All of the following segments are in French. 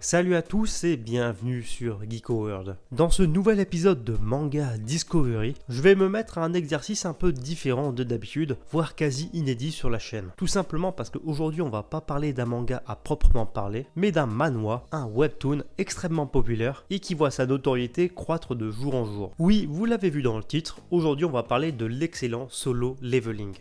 Salut à tous et bienvenue sur Geeko World. Dans ce nouvel épisode de Manga Discovery, je vais me mettre à un exercice un peu différent de d'habitude, voire quasi inédit sur la chaîne. Tout simplement parce qu'aujourd'hui on va pas parler d'un manga à proprement parler, mais d'un manhwa, un webtoon extrêmement populaire et qui voit sa notoriété croître de jour en jour. Oui, vous l'avez vu dans le titre, aujourd'hui on va parler de l'excellent Solo Leveling.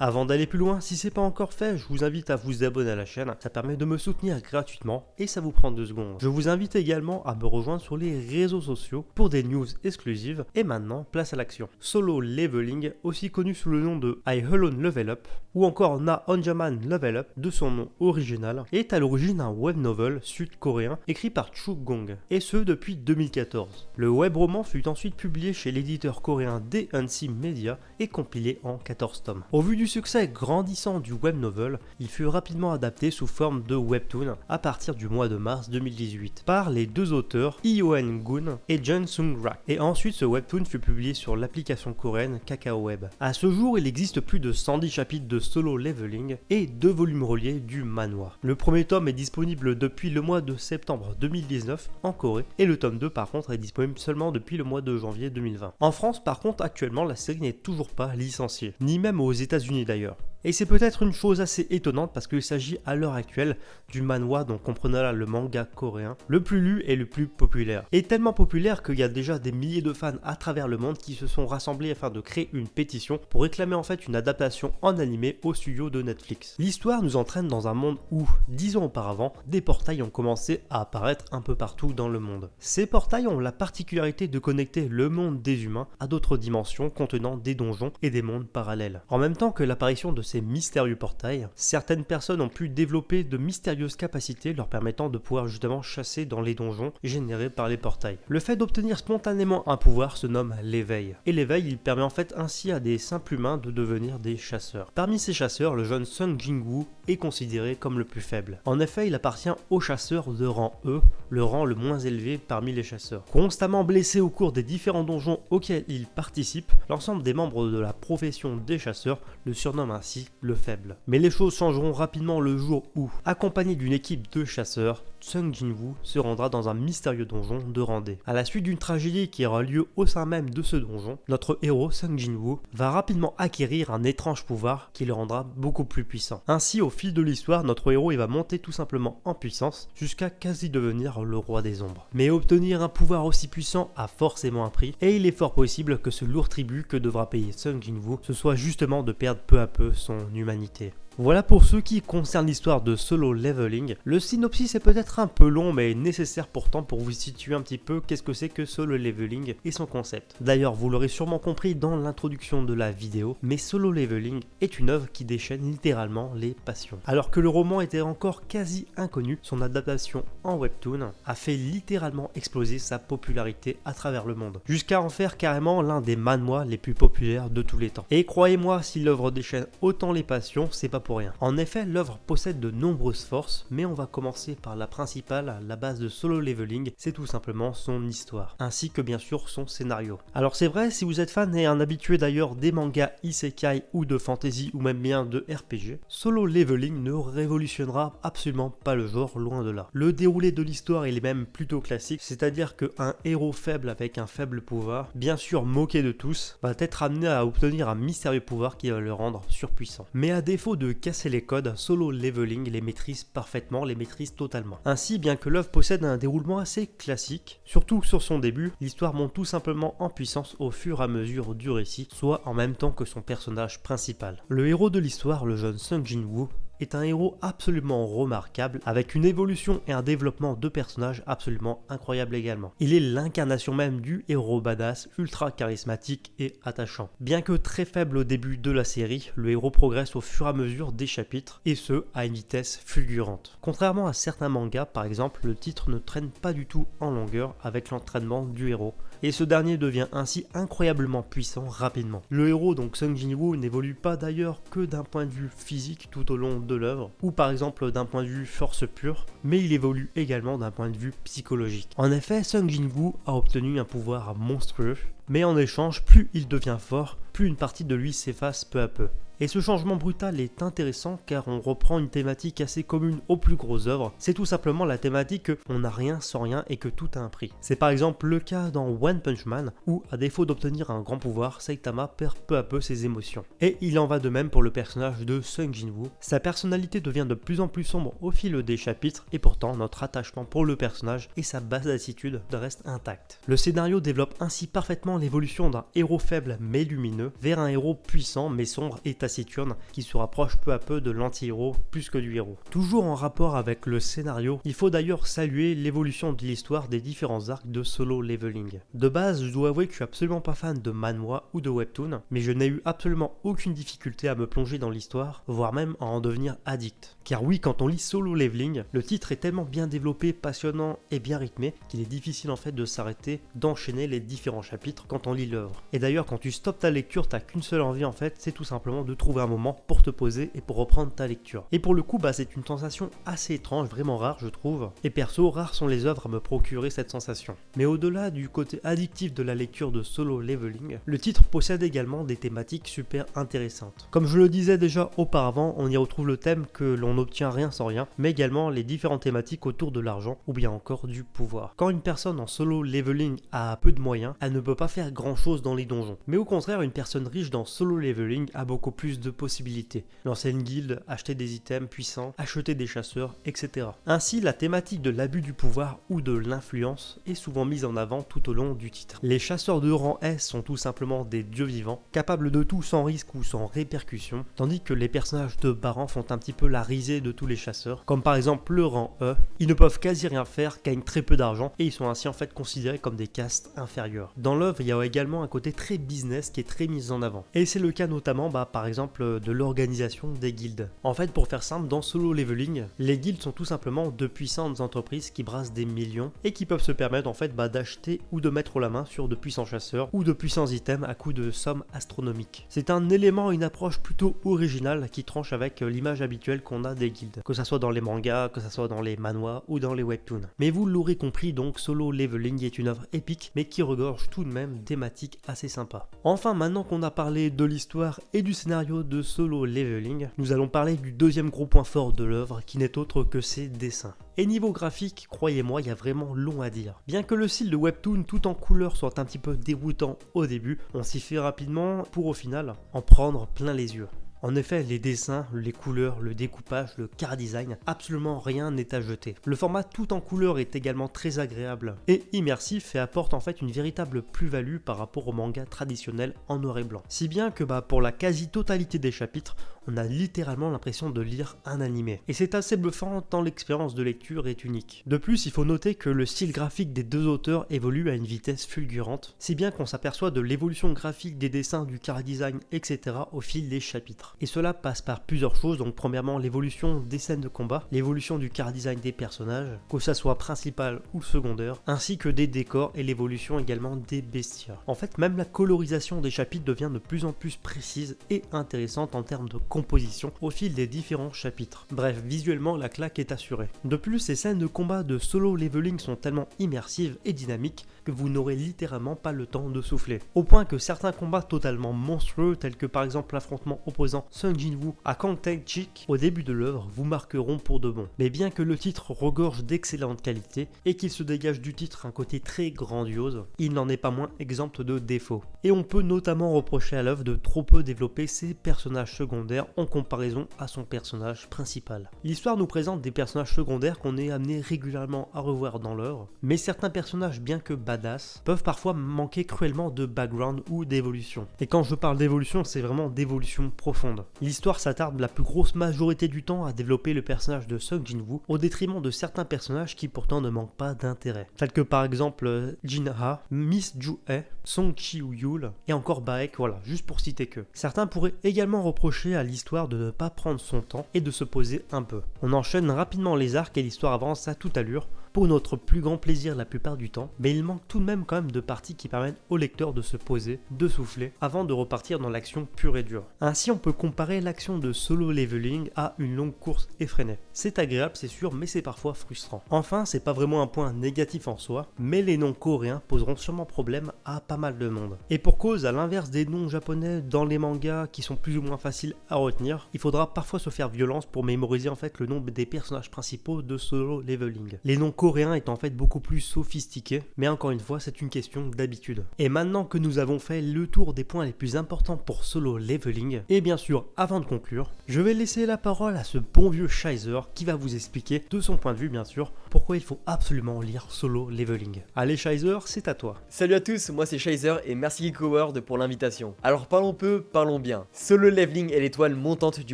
Avant d'aller plus loin, si c'est pas encore fait, je vous invite à vous abonner à la chaîne, ça permet de me soutenir gratuitement et ça vous prend 2 secondes. Je vous invite également à me rejoindre sur les réseaux sociaux pour des news exclusives et maintenant, place à l'action. Solo Leveling, aussi connu sous le nom de I Alone Level Up ou encore Na Onjaman Level Up de son nom original, est à l'origine un web novel sud-coréen écrit par Chu Gong et ce depuis 2014. Le web roman fut ensuite publié chez l'éditeur coréen DNC Media et compilé en 14 tomes. Au vu du succès grandissant du web novel, il fut rapidement adapté sous forme de webtoon à partir du mois de mars 2018 par les deux auteurs Hyo-en Gun et Jun Sung-rak. Et ensuite ce webtoon fut publié sur l'application coréenne Kakao Web. À ce jour, il existe plus de 110 chapitres de Solo Leveling et 2 volumes reliés du manhwa. Le premier tome est disponible depuis le mois de septembre 2019 en Corée et le tome 2 par contre est disponible seulement depuis le mois de janvier 2020. En France par contre actuellement la série n'est toujours pas licenciée, ni même aux États-Unis d'ailleurs. Et c'est peut-être une chose assez étonnante parce qu'il s'agit à l'heure actuelle du manhwa, donc comprenez là le manga coréen, le plus lu et le plus populaire. Et tellement populaire qu'il y a déjà des milliers de fans à travers le monde qui se sont rassemblés afin de créer une pétition pour réclamer en fait une adaptation en animé au studio de Netflix. L'histoire nous entraîne dans un monde où, 10 ans auparavant, des portails ont commencé à apparaître un peu partout dans le monde. Ces portails ont la particularité de connecter le monde des humains à d'autres dimensions contenant des donjons et des mondes parallèles. En même temps que l'apparition de ces mystérieux portails, certaines personnes ont pu développer de mystérieuses capacités leur permettant de pouvoir justement chasser dans les donjons générés par les portails. Le fait d'obtenir spontanément un pouvoir se nomme l'éveil. Et l'éveil, il permet en fait ainsi à des simples humains de devenir des chasseurs. Parmi ces chasseurs, le jeune Sung Jin-woo est considéré comme le plus faible. En effet, il appartient aux chasseurs de rang E, le rang le moins élevé parmi les chasseurs. Constamment blessé au cours des différents donjons auxquels il participe, l'ensemble des membres de la profession des chasseurs le surnomme ainsi le faible. Mais les choses changeront rapidement le jour où, accompagné d'une équipe de chasseurs, Sung Jin-woo se rendra dans un mystérieux donjon de Randé. À la suite d'une tragédie qui aura lieu au sein même de ce donjon, notre héros Sung Jin-woo va rapidement acquérir un étrange pouvoir qui le rendra beaucoup plus puissant. Ainsi, au fil de l'histoire, notre héros il va monter tout simplement en puissance jusqu'à quasi devenir le roi des ombres. Mais obtenir un pouvoir aussi puissant a forcément un prix et il est fort possible que ce lourd tribut que devra payer Sung Jin-woo ce soit justement de perdre peu à peu son humanité. Voilà pour ce qui concerne l'histoire de Solo Leveling. Le synopsis est peut-être un peu long mais nécessaire pourtant pour vous situer un petit peu qu'est-ce que c'est que Solo Leveling et son concept. D'ailleurs vous l'aurez sûrement compris dans l'introduction de la vidéo, mais Solo Leveling est une œuvre qui déchaîne littéralement les passions. Alors que le roman était encore quasi inconnu, son adaptation en webtoon a fait littéralement exploser sa popularité à travers le monde, jusqu'à en faire carrément l'un des manhwas les plus populaires de tous les temps. Et croyez-moi, si l'œuvre déchaîne autant les passions, c'est pas pour rien. En effet, l'œuvre possède de nombreuses forces, mais on va commencer par la principale, la base de Solo Leveling, c'est tout simplement son histoire, ainsi que bien sûr son scénario. Alors c'est vrai, si vous êtes fan et un habitué d'ailleurs des mangas isekai ou de fantasy ou même bien de RPG, Solo Leveling ne révolutionnera absolument pas le genre, loin de là. Le déroulé de l'histoire il est même plutôt classique, c'est-à-dire qu'un héros faible avec un faible pouvoir, bien sûr moqué de tous, va être amené à obtenir un mystérieux pouvoir qui va le rendre surpuissant. Mais à défaut de casser les codes, Solo Leveling les maîtrise parfaitement, les maîtrise totalement. Ainsi, bien que l'œuvre possède un déroulement assez classique, surtout sur son début, l'histoire monte tout simplement en puissance au fur et à mesure du récit, soit en même temps que son personnage principal. Le héros de l'histoire, le jeune Sung Jin-woo, est un héros absolument remarquable, avec une évolution et un développement de personnage absolument incroyable également. Il est l'incarnation même du héros badass, ultra charismatique et attachant. Bien que très faible au début de la série, le héros progresse au fur et à mesure des chapitres, et ce, à une vitesse fulgurante. Contrairement à certains mangas, par exemple, le titre ne traîne pas du tout en longueur avec l'entraînement du héros, et ce dernier devient ainsi incroyablement puissant rapidement. Le héros, donc Sung Jin-woo, n'évolue pas d'ailleurs que d'un point de vue physique tout au long de l'œuvre, ou par exemple d'un point de vue force pure, mais il évolue également d'un point de vue psychologique. En effet, Sung Jin-woo a obtenu un pouvoir monstrueux, mais en échange, plus il devient fort, plus une partie de lui s'efface peu à peu. Et ce changement brutal est intéressant car on reprend une thématique assez commune aux plus grosses œuvres, c'est tout simplement la thématique que on n'a rien sans rien et que tout a un prix. C'est par exemple le cas dans One Punch Man où, à défaut d'obtenir un grand pouvoir, Saitama perd peu à peu ses émotions. Et il en va de même pour le personnage de Sung Jin-woo. Sa personnalité devient de plus en plus sombre au fil des chapitres et pourtant notre attachement pour le personnage et sa base d'attitude reste intact. Le scénario développe ainsi parfaitement l'évolution d'un héros faible mais lumineux vers un héros puissant mais sombre et taciturne qui se rapproche peu à peu de l'anti-héros plus que du héros. Toujours en rapport avec le scénario, il faut d'ailleurs saluer l'évolution de l'histoire des différents arcs de Solo Leveling. De base, je dois avouer que je suis absolument pas fan de manhwa ou de webtoon, mais je n'ai eu absolument aucune difficulté à me plonger dans l'histoire, voire même à en devenir addict. Car oui, quand on lit Solo Leveling, le titre est tellement bien développé, passionnant et bien rythmé qu'il est difficile en fait de s'arrêter, d'enchaîner les différents chapitres quand on lit l'œuvre. Et d'ailleurs, quand tu stoppes ta lecture, t'as qu'une seule envie en fait, c'est tout simplement de trouver un moment pour te poser et pour reprendre ta lecture. Et pour le coup, c'est une sensation assez étrange, vraiment rare je trouve. Et perso, rares sont les œuvres à me procurer cette sensation. Mais au-delà du côté addictif de la lecture de Solo Leveling, le titre possède également des thématiques super intéressantes. Comme je le disais déjà auparavant, on y retrouve le thème que l'on n'obtient rien sans rien, mais également les différentes thématiques autour de l'argent ou bien encore du pouvoir. Quand une personne en Solo Leveling a peu de moyens, elle ne peut pas faire grand chose dans les donjons. Mais au contraire, une personne riche dans Solo Leveling a beaucoup plus de possibilités. Lancer une guilde, acheter des items puissants, acheter des chasseurs, etc. Ainsi, la thématique de l'abus du pouvoir ou de l'influence est souvent mise en avant tout au long du titre. Les chasseurs de rang S sont tout simplement des dieux vivants, capables de tout sans risque ou sans répercussion, tandis que les personnages de bas rang font un petit peu la risée de tous les chasseurs, comme par exemple le rang E. Ils ne peuvent quasi rien faire, gagnent très peu d'argent et ils sont ainsi en fait considérés comme des castes inférieures. Dans l'œuvre, il y a également un côté très business qui est très mis en avant. Et c'est le cas notamment par exemple de l'organisation des guildes. En fait, pour faire simple, dans Solo Leveling, les guildes sont tout simplement de puissantes entreprises qui brassent des millions et qui peuvent se permettre en fait d'acheter ou de mettre la main sur de puissants chasseurs ou de puissants items à coût de sommes astronomiques. C'est un élément, une approche plutôt originale qui tranche avec l'image habituelle qu'on a des guildes, que ça soit dans les mangas, que ça soit dans les manhwas ou dans les webtoons. Mais vous l'aurez compris, donc Solo Leveling est une œuvre épique mais qui regorge tout de même thématiques assez sympas. Enfin, maintenant qu'on a parlé de l'histoire et du scénario de Solo Leveling, nous allons parler du deuxième gros point fort de l'œuvre qui n'est autre que ses dessins. Et niveau graphique, croyez-moi, il y a vraiment long à dire. Bien que le style de webtoon tout en couleur soit un petit peu déroutant au début, on s'y fait rapidement pour au final en prendre plein les yeux. En effet, les dessins, les couleurs, le découpage, le car design, absolument rien n'est à jeter. Le format tout en couleur est également très agréable et immersif et apporte en fait une véritable plus-value par rapport au manga traditionnel en noir et blanc. Si bien que pour la quasi-totalité des chapitres, on a littéralement l'impression de lire un animé. Et c'est assez bluffant tant l'expérience de lecture est unique. De plus, il faut noter que le style graphique des deux auteurs évolue à une vitesse fulgurante, si bien qu'on s'aperçoit de l'évolution graphique des dessins, du car design, etc. au fil des chapitres. Et cela passe par plusieurs choses, donc premièrement l'évolution des scènes de combat, l'évolution du car design des personnages, que ça soit principal ou secondaire, ainsi que des décors et l'évolution également des bestiaires. En fait, même la colorisation des chapitres devient de plus en plus précise et intéressante en termes de composition au fil des différents chapitres. Bref, visuellement la claque est assurée. De plus, ces scènes de combat de Solo Leveling sont tellement immersives et dynamiques que vous n'aurez littéralement pas le temps de souffler. Au point que certains combats totalement monstrueux, tels que par exemple l'affrontement opposant Sung Jin-woo à Kang Tae-chik au début de l'œuvre, vous marqueront pour de bon. Mais bien que le titre regorge d'excellentes qualités et qu'il se dégage du titre un côté très grandiose, il n'en est pas moins exempt de défauts. Et on peut notamment reprocher à l'œuvre de trop peu développer ses personnages secondaires en comparaison à son personnage principal. L'histoire nous présente des personnages secondaires qu'on est amené régulièrement à revoir dans l'œuvre, mais certains personnages, bien que badass, peuvent parfois manquer cruellement de background ou d'évolution. Et quand je parle d'évolution, c'est vraiment d'évolution profonde. L'histoire s'attarde la plus grosse majorité du temps à développer le personnage de Sung Jin-woo au détriment de certains personnages qui pourtant ne manquent pas d'intérêt, tels que par exemple Jin-ha, Miss Ju-hye, Song Chi-yul et encore Baek, voilà, juste pour citer que. Certains pourraient également reprocher à l'histoire de ne pas prendre son temps et de se poser un peu. On enchaîne rapidement les arcs et l'histoire avance à toute allure pour notre plus grand plaisir la plupart du temps, mais il manque tout de même quand même de parties qui permettent au lecteur de se poser, de souffler, avant de repartir dans l'action pure et dure. Ainsi on peut comparer l'action de Solo Leveling à une longue course effrénée. C'est agréable c'est sûr, mais c'est parfois frustrant. Enfin, c'est pas vraiment un point négatif en soi, mais les noms coréens poseront sûrement problème à pas mal de monde. Et pour cause, à l'inverse des noms japonais dans les mangas qui sont plus ou moins faciles à retenir, il faudra parfois se faire violence pour mémoriser en fait le nom des personnages principaux de Solo Leveling. Les noms coréens étant en fait beaucoup plus sophistiqués, mais encore une fois, c'est une question d'habitude. Et maintenant que nous avons fait le tour des points les plus importants pour Solo Leveling, et bien sûr, avant de conclure, je vais laisser la parole à ce bon vieux Shizer qui va vous expliquer, de son point de vue bien sûr, pourquoi il faut absolument lire Solo Leveling. Allez Shizer, c'est à toi. Salut à tous, moi c'est Shizer et merci GeekWorld pour l'invitation. Alors parlons peu, parlons bien. Solo Leveling est l'étoile montante du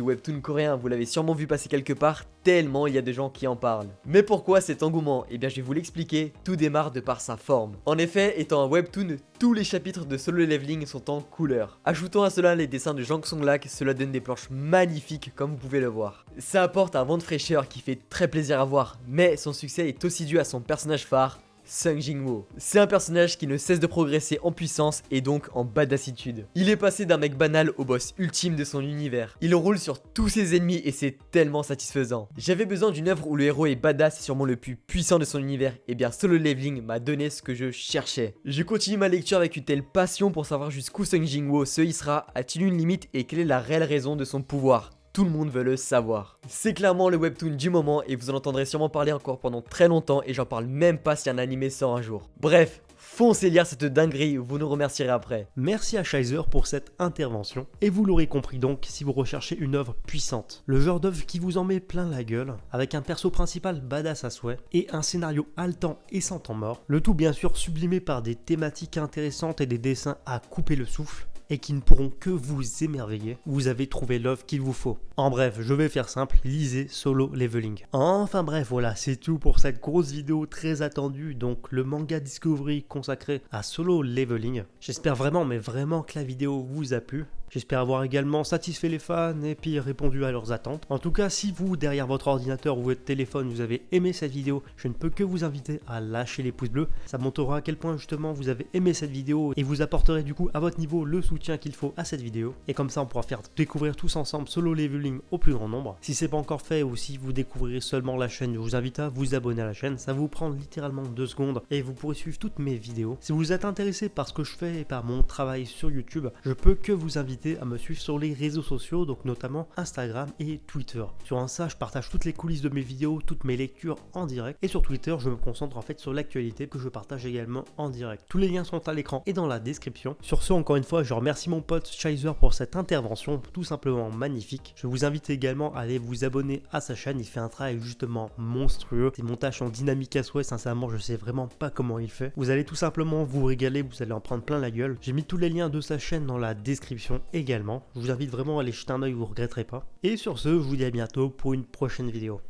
webtoon coréen, vous l'avez sûrement vu passer quelque part, tellement il y a de gens qui en parlent. Mais pourquoi cet engouement? Eh bien je vais vous l'expliquer, tout démarre de par sa forme. En effet, étant un webtoon, tous les chapitres de Solo Leveling sont en couleur. Ajoutant à cela les dessins de Jang Song-lak, cela donne des planches magnifiques comme vous pouvez le voir. Ça apporte un vent de fraîcheur qui fait très plaisir à voir, mais son succès est aussi dû à son personnage phare, Sung Jin-woo. C'est un personnage qui ne cesse de progresser en puissance et donc en badassitude. Il est passé d'un mec banal au boss ultime de son univers. Il roule sur tous ses ennemis et c'est tellement satisfaisant. J'avais besoin d'une œuvre où le héros est badass et sûrement le plus puissant de son univers, et bien Solo Leveling m'a donné ce que je cherchais. Je continue ma lecture avec une telle passion pour savoir jusqu'où Sung Jin-woo se hissera, a-t-il une limite et quelle est la réelle raison de son pouvoir. Tout le monde veut le savoir. C'est clairement le webtoon du moment et vous en entendrez sûrement parler encore pendant très longtemps et j'en parle même pas si un animé sort un jour. Bref, foncez lire cette dinguerie, vous nous remercierez après. Merci à Shizer pour cette intervention, et vous l'aurez compris donc si vous recherchez une œuvre puissante, le genre d'œuvre qui vous en met plein la gueule, avec un perso principal badass à souhait, et un scénario haletant et sans temps mort, le tout bien sûr sublimé par des thématiques intéressantes et des dessins à couper le souffle, et qui ne pourront que vous émerveiller, vous avez trouvé l'œuvre qu'il vous faut. En bref, je vais faire simple, lisez Solo Leveling. Enfin bref, voilà, c'est tout pour cette grosse vidéo très attendue, donc le manga Discovery consacré à Solo Leveling. J'espère vraiment, mais vraiment que la vidéo vous a plu. J'espère avoir également satisfait les fans et puis répondu à leurs attentes. En tout cas, si vous, derrière votre ordinateur ou votre téléphone, vous avez aimé cette vidéo, je ne peux que vous inviter à lâcher les pouces bleus. Ça montrera à quel point justement vous avez aimé cette vidéo et vous apporterez du coup à votre niveau le soutien qu'il faut à cette vidéo. Et comme ça, on pourra faire découvrir tous ensemble Solo Leveling au plus grand nombre. Si c'est pas encore fait ou si vous découvrirez seulement la chaîne, je vous invite à vous abonner à la chaîne. Ça va vous prendre littéralement 2 secondes et vous pourrez suivre toutes mes vidéos. Si vous êtes intéressé par ce que je fais et par mon travail sur YouTube, je peux que vous inviter à me suivre sur les réseaux sociaux, donc notamment Instagram et Twitter. Sur Insta, je partage toutes les coulisses de mes vidéos, toutes mes lectures en direct, et sur Twitter, je me concentre en fait sur l'actualité que je partage également en direct. Tous les liens sont à l'écran et dans la description. Sur ce, encore une fois, je remercie mon pote Shizer pour cette intervention tout simplement magnifique. Je vous invite également à aller vous abonner à sa chaîne, il fait un travail justement monstrueux. Ses montages sont dynamiques à souhait, sincèrement, je sais vraiment pas comment il fait. Vous allez tout simplement vous régaler, vous allez en prendre plein la gueule. J'ai mis tous les liens de sa chaîne dans la description également. Je vous invite vraiment à aller jeter un oeil, vous ne regretterez pas. Et sur ce, je vous dis à bientôt pour une prochaine vidéo.